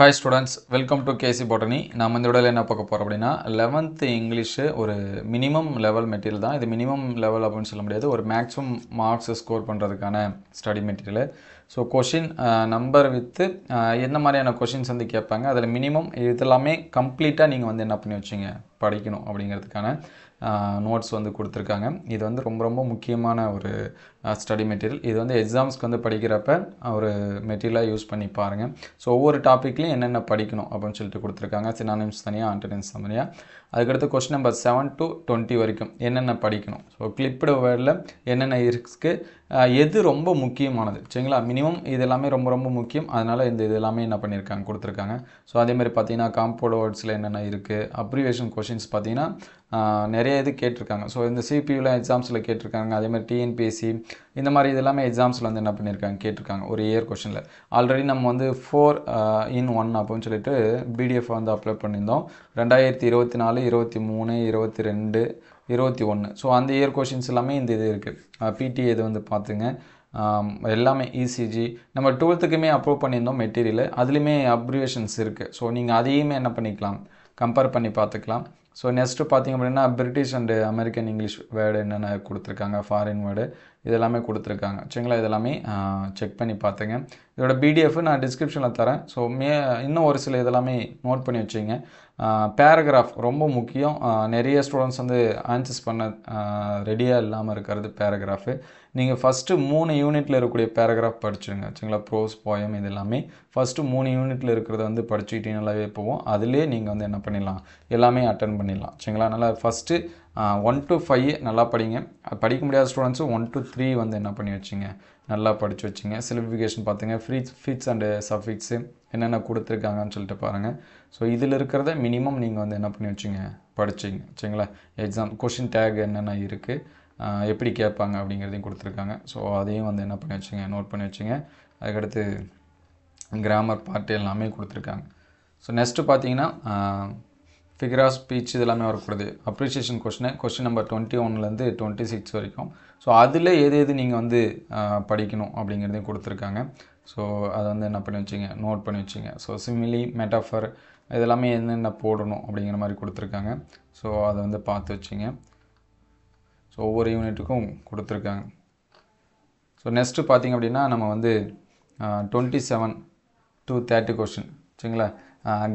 Hi students, welcome to KC Botany. நாம் இந்த வீடியோல என்ன பார்க்க போறோம் அப்படினா 11th இங்கிலீஷ் ஒரு மினிமம் லெவல் மெட்டீரியல் தான். இது மினிமம் லெவல் அப்படினு சொல்ல முடியாது. ஒரு மேக்ஸிமம் மார்க்ஸ் ஸ்கோர் பண்றதுக்கான study material. So question number with என்ன மாதிரியான கொஷின்ஸ் வந்து கேட்பாங்க. அதில் மினிமம் இதெல்லாமே கம்ப்ளீட்டாக நீங்கள் வந்து என்ன பண்ணி வச்சிங்க படிக்கணும் அப்படிங்கிறதுக்கான நோட்ஸ் வந்து கொடுத்துருக்காங்க. இது வந்து ரொம்ப ரொம்ப முக்கியமான ஒரு ஸ்டடி மெட்டீரியல். இது வந்து எக்ஸாம்ஸ்க்கு வந்து படிக்கிறப்ப ஒரு மெட்டீரியலாக யூஸ் பண்ணி பாருங்கள். ஸோ ஒவ்வொரு டாப்பிக்லையும் என்னென்ன படிக்கணும் அப்படின்னு சொல்லிட்டு கொடுத்துருக்காங்க. சினானிம்ஸ் தனியாக, ஆண்டனிம்ஸ் தனியாக. அதுக்கடுத்து கொஸ்டின் நம்பர் 7 to 20 வரைக்கும் என்னென்ன படிக்கணும். ஸோ கிளிப்டு வேர்டில் என்னென்ன இருக்குது, எது ரொம்ப முக்கியமானது சரிங்களா. மினிமம் இது எல்லாமே ரொம்ப ரொம்ப முக்கியம். அதனால் இது எல்லாமே என்ன பண்ணியிருக்காங்க கொடுத்துருக்காங்க. ஸோ அதேமாதிரி பார்த்தீங்கன்னா காம்பவுண்ட் வேர்ட்ஸில் என்னென்ன இருக்குது, அப்ரிவேஷன் கொஷின்ஸ் பார்த்தீங்கன்னா நிறைய இது கேட்டிருக்காங்க. ஸோ இந்த சிபியூவில் எக்ஸாம்ஸில் கேட்டிருக்காங்க. அதேமாதிரி டிஎன்பிஎஸ்சி இந்த மாதிரி இது எல்லாமே எக்ஸாம்ஸில் வந்து என்ன பண்ணியிருக்காங்க கேட்டிருக்காங்க ஒரு இயர் கொஷனில். ஆல்ரெடி நம்ம வந்து 4 in 1 அப்படின்னு சொல்லிட்டு பிடிஎஃப் வந்து அப்லோட் பண்ணியிருந்தோம் 2024, 23, 22, 21. ஸோ அந்த இயர் கொஷின்ஸ் எல்லாமே இந்த இது இருக்குது. பிடி இது வந்து பார்த்துங்க. எல்லாமே இசிஜி நம்ம 12க்குமே அப்லோட் பண்ணியிருந்தோம் மெட்டீரியல். அதுலேயுமே அப்ரிவேஷன்ஸ் இருக்குது. ஸோ நீங்கள் அதையுமே என்ன பண்ணிக்கலாம், கம்பேர் பண்ணி பார்த்துக்கலாம். ஸோ நெக்ஸ்ட்டு பார்த்திங்க அப்படின்னா British and American English word என்னென்ன கொடுத்துருக்காங்க, ஃபாரின் வேர்டு இதெல்லாமே கொடுத்துருக்காங்க சரிங்களா. இதெல்லாமே செக் பண்ணி பார்த்துங்க. இதோட பிடிஎஃப் நான் டிஸ்கிரிப்ஷனில் தரேன். ஸோ இன்னும் ஒரு சில இதெல்லாமே நோட் பண்ணி வச்சுங்க. பேராகிராஃப் ரொம்ப முக்கியம். நிறைய ஸ்டூடெண்ட்ஸ் வந்து ஆன்சர்ஸ் பண்ண ரெடியாக இல்லாமல் இருக்கிறது பேராகிராஃபு. நீங்கள் ஃபஸ்ட்டு 3 யூனிட்டில் இருக்கக்கூடிய பேராகிராஃப் படிச்சுருங்க சரிங்களா. ப்ரோஸ், போயம் இது எல்லாமே ஃபஸ்ட்டு 3 யூனிட்டில் இருக்கிறத வந்து படிச்சுக்கிட்டீங்கனாலே போவோம். அதிலே நீங்கள் வந்து என்ன பண்ணிடலாம், எல்லாமே அட்டன் பண்ணிடலாம் சரிங்களா. நல்லா ஃபஸ்ட்டு 1 to 5 நல்லா படிங்க. படிக்க முடியாத ஸ்டூடெண்ட்ஸும் 1 to 3 வந்து என்ன பண்ணி வச்சுங்க, நல்லா படித்து வச்சுங்க. சிம்பிளிஃபிகேஷன் பார்த்துங்க. ஃபிட்ஸ் அண்டு சஃபிக்ஸு என்னென்ன கொடுத்துருக்காங்கன்னு சொல்லிட்டு பாருங்கள். ஸோ இதில் இருக்கிறத மினிமம் நீங்கள் வந்து என்ன பண்ணி வச்சுங்க படிச்சிங்க சரிங்களா. எக்ஸாம் கொஷின் டேக் என்னென்ன இருக்குது, எப்படி கேட்பாங்க அப்படிங்கிறதையும் கொடுத்துருக்காங்க. ஸோ அதையும் வந்து என்ன பண்ணி வச்சுங்க, நோட் பண்ணி வச்சுங்க. அதுக்கடுத்து கிராமர் பார்ட் எல்லாமே கொடுத்துருக்காங்க. ஸோ நெக்ஸ்ட்டு பார்த்தீங்கன்னா ஃபிகர் ஆஃப் ஸ்பீச் இதெல்லாமே வரக்கூடாது. அப்ரிஷியேஷன் கொஸ்டின் நம்பர் 21லேருந்து 26 வரைக்கும். ஸோ அதில் எது நீங்கள் வந்து படிக்கணும் அப்படிங்கிறதையும் கொடுத்துருக்காங்க. ஸோ அதை வந்து என்ன பண்ணி வச்சிங்க, நோட் பண்ணி வச்சிங்க. ஸோ சிமிலி, மெட்டாஃபர் இதெல்லாமே என்னென்ன போடணும் அப்படிங்கிற மாதிரி கொடுத்துருக்காங்க. ஸோ அதை வந்து பார்த்து வச்சிங்க. ஸோ ஒவ்வொரு யூனிட்டுக்கும் கொடுத்துருக்காங்க. ஸோ நெக்ஸ்ட்டு பார்த்திங்க அப்படின்னா நம்ம வந்து 27 to 30 கொஸ்டின் சரிங்களா.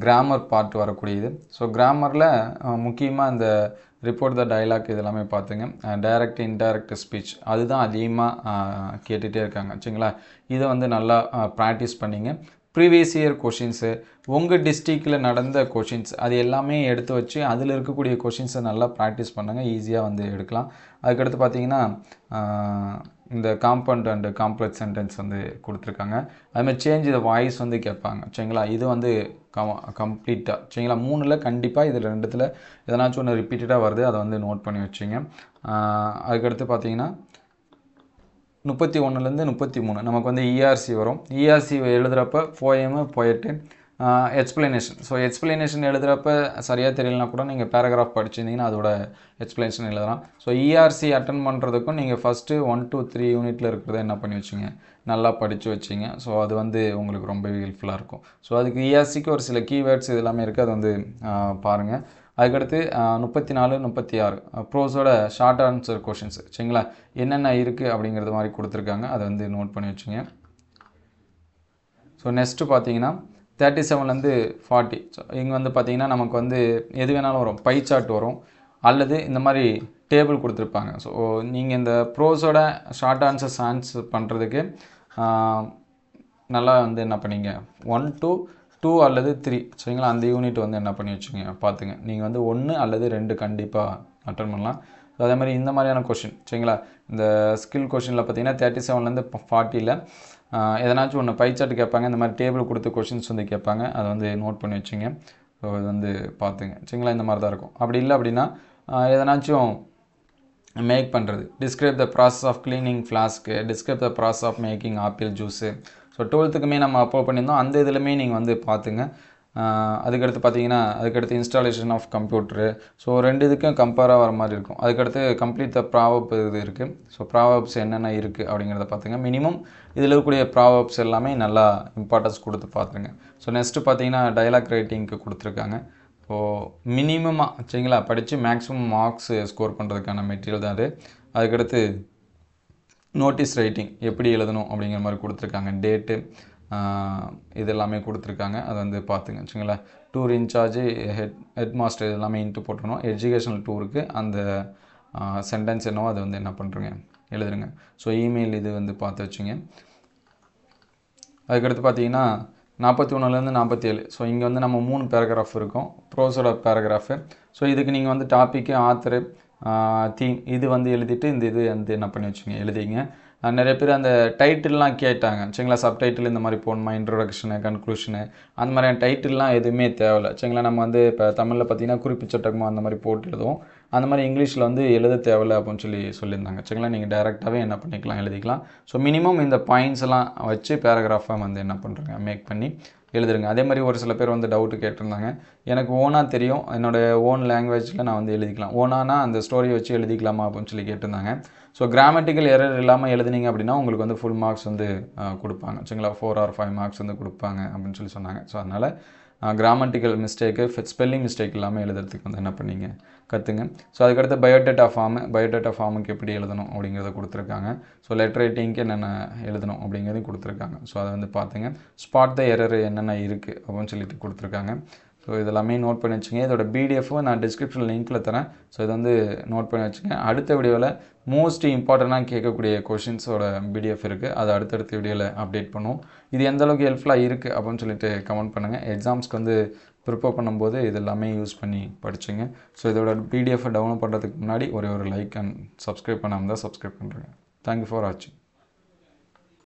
கிராமர் பார்ட் வரக்கூடியது. ஸோ கிராமரில் முக்கியமாக இந்த ரிப்போர்ட் த டைலாக் இதெல்லாமே பார்த்துங்க. டைரக்ட், இன்டைரக்ட் ஸ்பீச் அதுதான் அதிகமாக கேட்டுகிட்டே இருக்காங்க சரிங்களா. இதை வந்து நல்லா ப்ராக்டிஸ் பண்ணிங்க. ப்ரீவியஸ் இயர் கொஷின்ஸு, உங்கள் டிஸ்ட்ரிக்டில் நடந்த கொஷின்ஸ் அது எல்லாமே எடுத்து வச்சு அதில் இருக்கக்கூடிய கொஷின்ஸை நல்லா ப்ராக்டிஸ் பண்ணுங்கள். ஈஸியாக வந்து எடுக்கலாம். அதுக்கடுத்து பார்த்திங்கன்னா இந்த காம்பவுண்ட் அண்டு காம்ப்ளெக்ஸ் சென்டென்ஸ் வந்து கொடுத்துருக்காங்க. அதுமாதிரி சேஞ்ச் த வாய்ஸ் வந்து கேட்பாங்க சரிங்களா. இது வந்து கம்ப்ளீட்டாக சரிங்களா. 3ல் கண்டிப்பாக இதில் 2த்தில் எதனாச்சும் ஒன்று ரிப்பீட்டடாக வருது. அதை வந்து நோட் பண்ணி வச்சுங்க. அதுக்கடுத்து பார்த்திங்கன்னா 31லேருந்து 33 நமக்கு வந்து இஆர்சி வரும். இஆர்சி எழுதுகிறப்ப poem, poet, explanation. So explanation எழுதுகிறப்ப சரியாக தெரியலனா கூட நீங்கள் பேராகிராஃப் படிச்சிருந்தீங்கன்னா அதோட எக்ஸ்பிளனேஷன் எழுதலாம். ஸோ இஆர்சி அட்டன் பண்ணுறதுக்கும் நீங்கள் ஃபஸ்ட்டு 1 to 3 யூனிட்டில் இருக்கிறத என்ன பண்ணி வச்சிங்க, நல்லா படித்து வச்சிங்க. ஸோ அது வந்து உங்களுக்கு ரொம்ப ஹெல்ப்ஃபுல்லாக இருக்கும். ஸோ அதுக்கு இஆர்சிக்கு ஒரு சில கீவேர்ட்ஸ் இது எல்லாமே இருக்குது. அதை வந்து பாருங்கள். அதுக்கடுத்து 34, 36 ப்ரோஸோட ஷார்ட் ஆன்சர் கொஷின்ஸ் சரிங்களா. என்னென்ன இருக்குது அப்படிங்கிறது மாதிரி கொடுத்துருக்காங்க. அதை வந்து நோட் பண்ணி வச்சுங்க. ஸோ நெக்ஸ்ட்டு பார்த்தீங்கன்னா 37லேருந்து 40. ஸோ இங்கே வந்து பார்த்திங்கன்னா நமக்கு வந்து எது வேணாலும் வரும். பை சார்ட் வரும் அல்லது இந்த மாதிரி டேபிள் கொடுத்துருப்பாங்க. ஸோ நீங்கள் இந்த ப்ரோஸோட ஷார்ட் ஆன்சர் பண்ணுறதுக்கு நல்லா வந்து என்ன பண்ணிங்க 1 to 2 அல்லது 3 சரிங்களா. அந்த யூனிட் வந்து என்ன பண்ணி வச்சுங்க பார்த்துங்க. நீங்கள் வந்து 1 அல்லது 2 கண்டிப்பாக அட்டன் பண்ணலாம். ஸோ அதே மாதிரி இந்த மாதிரியான கொஷின் சரிங்களா. இந்த ஸ்கில் கொஷினில் பார்த்தீங்கன்னா 37லேருந்து 40ல் எதனாச்சும் ஒன்று பை சார்ட் கேட்பாங்க. இந்த மாதிரி டேபிள் கொடுத்து கொஷின்ஸ் வந்து கேட்பாங்க. அதை வந்து நோட் பண்ணி வச்சுங்க. ஸோ இது வந்து பார்த்துங்க சரிங்களா. இந்த மாதிரி தான் இருக்கும். அப்படி இல்லை அப்படின்னா எதனாச்சும் மேக் பண்ணுறது, describe the process of cleaning ஃப்ளாஸ்க்கு, describe the process of making apple juice. So 12க்குமே நம்ம அப்லோட் பண்ணியிருந்தோம். அந்த இதுலையுமே நீங்கள் வந்து பார்த்துங்க. அதுக்கடுத்து பார்த்தீங்கன்னா அதுக்கடுத்து இன்ஸ்டாலேஷன் ஆஃப் கம்ப்யூட்டரு. ஸோ 2 இதுக்கும் கம்பேராக வர மாதிரி இருக்கும். அதுக்கடுத்து கம்ப்ளீட் த ப்ராவர்ப் இது இருக்குது. ஸோ ப்ராவர்ப்ஸ் என்னென்ன இருக்குது அப்படிங்கிறத பார்த்துங்க. மினிமம் இதில் இருக்கக்கூடிய ப்ராவர்ப்ஸ் எல்லாமே நல்லா இம்பார்ட்டன்ஸ் கொடுத்து பார்த்துருங்க. ஸோ நெக்ஸ்ட்டு பார்த்தீங்கன்னா டயலாக் ரைட்டிங்க்கு கொடுத்துருக்காங்க. ஸோ மினிமமாக சரிங்களா படித்து மேக்ஸிமம் மார்க்ஸ் ஸ்கோர் பண்ணுறதுக்கான மெட்டீரியல் தான் அது. அதுக்கடுத்து நோட்டீஸ் ரைட்டிங் எப்படி எழுதணும் அப்படிங்கிற மாதிரி கொடுத்துருக்காங்க. டேட்டு இது எல்லாமே கொடுத்துருக்காங்க. அதை வந்து பார்த்துங்க வச்சுங்களா. டூர் இன்சார்ஜு ஹெட் மாஸ்டர் இது எல்லாமே இன்ட்டு போட்டுருணும். எஜுகேஷனல் டூருக்கு அந்த சென்டென்ஸ் என்னவோ அதை வந்து என்ன பண்ணுறங்க எழுதுருங்க. ஸோ இமெயில் இது வந்து பார்த்து வச்சுங்க. அதுக்கடுத்து பார்த்தீங்கன்னா 41லேருந்து 47. ஸோ இங்கே வந்து நம்ம 3 பேராகிராஃப் இருக்கும். ப்ரோஸோட பேராகிராஃபு. ஸோ இதுக்கு நீங்கள் வந்து டாப்பிக்கு, ஆத்தரு, தீம் இது வந்து எழுதிட்டு இந்த இது வந்து என்ன பண்ணி வச்சுங்க எழுதிங்க. நிறைய பேர் அந்த டைட்டில்லாம் கேட்டாங்க சரிங்களா. சப்டைட்டில் இந்த மாதிரி போடணுமா, இன்ட்ரோடக்ஷனு, கன்க்ளூஷனு அந்த மாதிரியான டைட்டில்லாம் எதுவுமே தேவையில்லை சரிங்களா. நம்ம வந்து இப்போ தமிழில் பார்த்தீங்கன்னா குறிப்பிச்சட்டகமாக அந்த மாதிரி போட்டு எழுதுவோம். அந்த மாதிரி இங்கிலீஷில் வந்து எழுத தேவையில்லை அப்படின்னு சொல்லியிருந்தாங்க சரிங்களா. நீங்கள் டைரெக்டாகவே என்ன பண்ணிக்கலாம் எழுதிக்கலாம். ஸோ மினிமம் இந்த பாயிண்ட்ஸ் எல்லாம் வச்சு பேராகிராஃபாக வந்து என்ன பண்ணுறேங்க மேக் பண்ணி எழுதுருங்க. அதே மாதிரி ஒரு சில பேர் வந்து டவுட்டு கேட்டிருந்தாங்க. எனக்கு ஓனாக தெரியும், என்னோடய ஓன் லாங்குவேஜில் நான் வந்து எழுதிக்கலாம். ஓனானா அந்த ஸ்டோரியை வச்சு எழுதிக்கலாமா அப்படின்னு சொல்லி கேட்டிருந்தாங்க. ஸோ கிராமட்டிக்கல் எரர் இல்லாமல் எழுதுனீங்க அப்படின்னா உங்களுக்கு வந்து ஃபுல் மார்க்ஸ் வந்து கொடுப்பாங்க சரிங்களா. 4 or 5 மார்க்ஸ் வந்து கொடுப்பாங்க அப்படின்னு சொல்லி சொன்னாங்க. ஸோ அதனால் கிராமட்டிக்கல் மிஸ்டேக்கு, ஸ்பெல்லிங் மிஸ்டேக் இல்லாமல் எழுதுறதுக்கு வந்து என்ன பண்ணீங்க கற்றுங்க. ஸோ அதுக்கடுத்து பயோடேட்டா ஃபார்முக்கு எப்படி எழுதணும் அப்படிங்கிறத கொடுத்துருக்காங்க. ஸோ லெட்டர் ரைட்டிங்க்கு என்னென்ன எழுதணும் அப்படிங்கிறதையும் கொடுத்துருக்காங்க. ஸோ அதை வந்து பார்த்துங்க. ஸ்பாட் த எரர் என்னென்ன இருக்குது அப்படின்னு சொல்லிட்டு கொடுத்துருக்காங்க. ஸோ இதெல்லாமே நோட் பண்ணி வச்சுங்க. இதோட பிடிஎஃப்பும் நான் டிஸ்கிரிப்ஷன் லிங்க்கில் தரேன். ஸோ இதை வந்து நோட் பண்ணி வச்சுங்க. அடுத்த வீடியோவில் மோஸ்ட் இம்பார்ட்டண்ட்டாக கேட்கக்கூடிய கொஷின்ஸோட பிடிஎஃப் இருக்குது. அதை அடுத்தடுத்த வீடியோவில் அப்டேட் பண்ணுவோம். இது எந்தளவுக்கு ஹெல்ப்ஃபுல்லாக இருக்குது அப்படின்னு சொல்லிட்டு கமெண்ட் பண்ணுங்கள். எக்ஸாம்ஸ்க்கு வந்து ப்ரிப்பேர் பண்ணும்போது இது எல்லாமே யூஸ் பண்ணி படிச்சுங்க. ஸோ இதோட பிடிஎஃப்பை டவுன்லோட் பண்ணுறதுக்கு முன்னாடி ஒரு லைக் அண்ட் சப்ஸ்கிரைப் பண்ணாமல் தான் சப்ஸ்கிரைப் பண்ணுறேங்க. தேங்க்யூ ஃபார் வாட்சிங்.